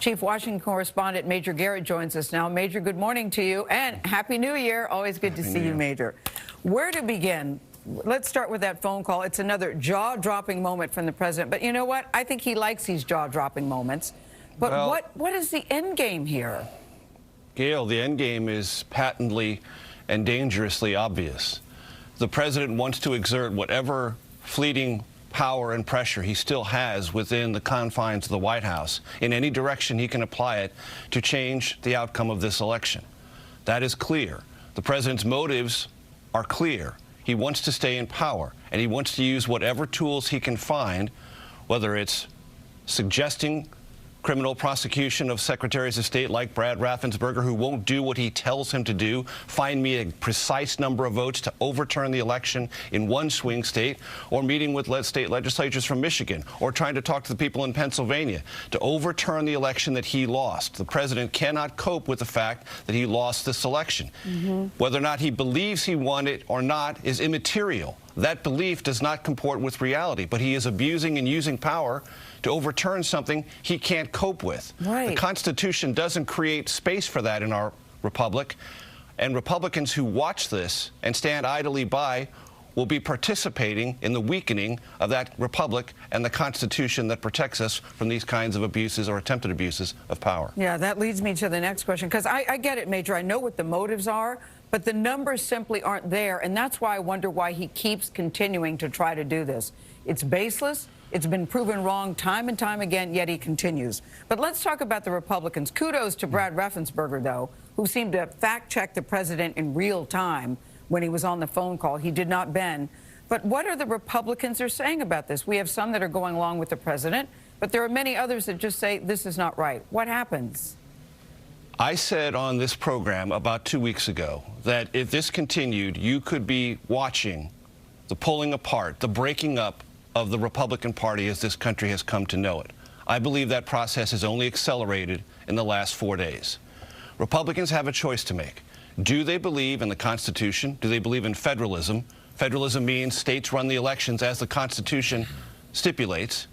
Chief Washington correspondent Major Garrett joins us now. Major, good morning to you, and Happy New Year. Always good to see you, Major. Where to begin? Let's start with that phone call. It's another jaw-dropping moment from the president. But you know what? I think he likes these jaw-dropping moments. But well, what is the end game here? Gail, the end game is patently and dangerously obvious. The president wants to exert whatever fleeting power and pressure he still has within the confines of the White House in any direction he can apply it to change the outcome of this election. That is clear. The president's motives are clear. He wants to stay in power, and he wants to use whatever tools he can find, whether it's suggesting criminal prosecution of secretaries of state like Brad Raffensperger who won't do what he tells him to do, find me a precise number of votes to overturn the election in one swing state, or meeting with state legislatures from Michigan, or trying to talk to the people in Pennsylvania to overturn the election that he lost. The president cannot cope with the fact that he lost this election. Whether or not he believes he won it or not is immaterial. That belief does not comport with reality, but he is abusing and using power to overturn something he can't cope with. Right. The Constitution doesn't create space for that in our republic, and Republicans who watch this and stand idly by will be participating in the weakening of that republic and the Constitution that protects us from these kinds of abuses or attempted abuses of power. Yeah, that leads me to the next question, because I get it, Major. I know what the motives are, but the numbers simply aren't there, and that's why I wonder why he keeps continuing to try to do this. It's baseless. It's been proven wrong time and time again, yet he continues. But let's talk about the Republicans. Kudos to Brad Raffensperger, though, who seemed to fact-check the president in real time when he was on the phone call. He did not bend. But what are the Republicans are saying about this? We have some that are going along with the president, but there are many others that just say this is not right. What happens? I said on this program about 2 weeks ago that if this continued, you could be watching the pulling apart, the breaking up of the Republican Party as this country has come to know it. I believe that process has only accelerated in the last 4 days. Republicans have a choice to make. Do they believe in the Constitution? Do they believe in federalism? Federalism means states run the elections as the Constitution stipulates.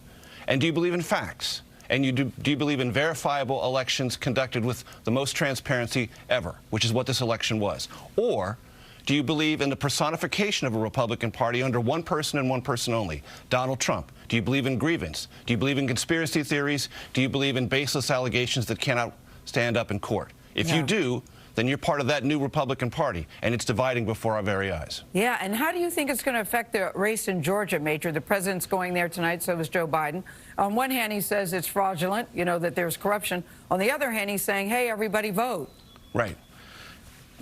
And do you believe in facts? And do you believe in verifiable elections conducted with the most transparency ever, which is what this election was? Or do you believe in the personification of a Republican Party under one person and one person only, Donald Trump? Do you believe in grievance? Do you believe in conspiracy theories? Do you believe in baseless allegations that cannot stand up in court? If you do, then you're part of that new Republican Party, and it's dividing before our very eyes. Yeah, and how do you think it's going to affect the race in Georgia, Major? The president's going there tonight, so is Joe Biden. On one hand, he says it's fraudulent, you know, that there's corruption. On the other hand, he's saying, hey, everybody vote. Right.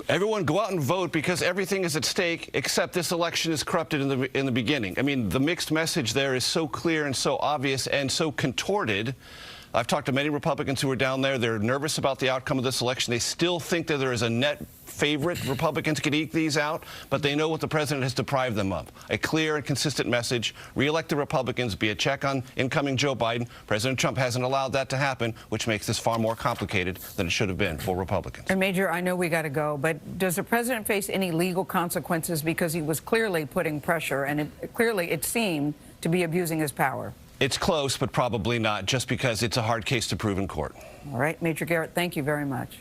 Everyone go out and vote because everything is at stake except this election is corrupted in the beginning. I mean, the mixed message there is so clear and so obvious and so contorted. I've talked to many Republicans who are down there. They're nervous about the outcome of this election. They still think that there is a net favorite. Republicans could eke these out, but they know what the president has deprived them of. A clear and consistent message. Re-elect the Republicans, be a check on incoming Joe Biden. President Trump hasn't allowed that to happen, which makes this far more complicated than it should have been for Republicans. And Major, I know we got to go, but does the president face any legal consequences because he was clearly putting pressure and clearly it seemed to be abusing his power? It's close, but probably not, just because it's a hard case to prove in court. All right, Major Garrett, thank you very much.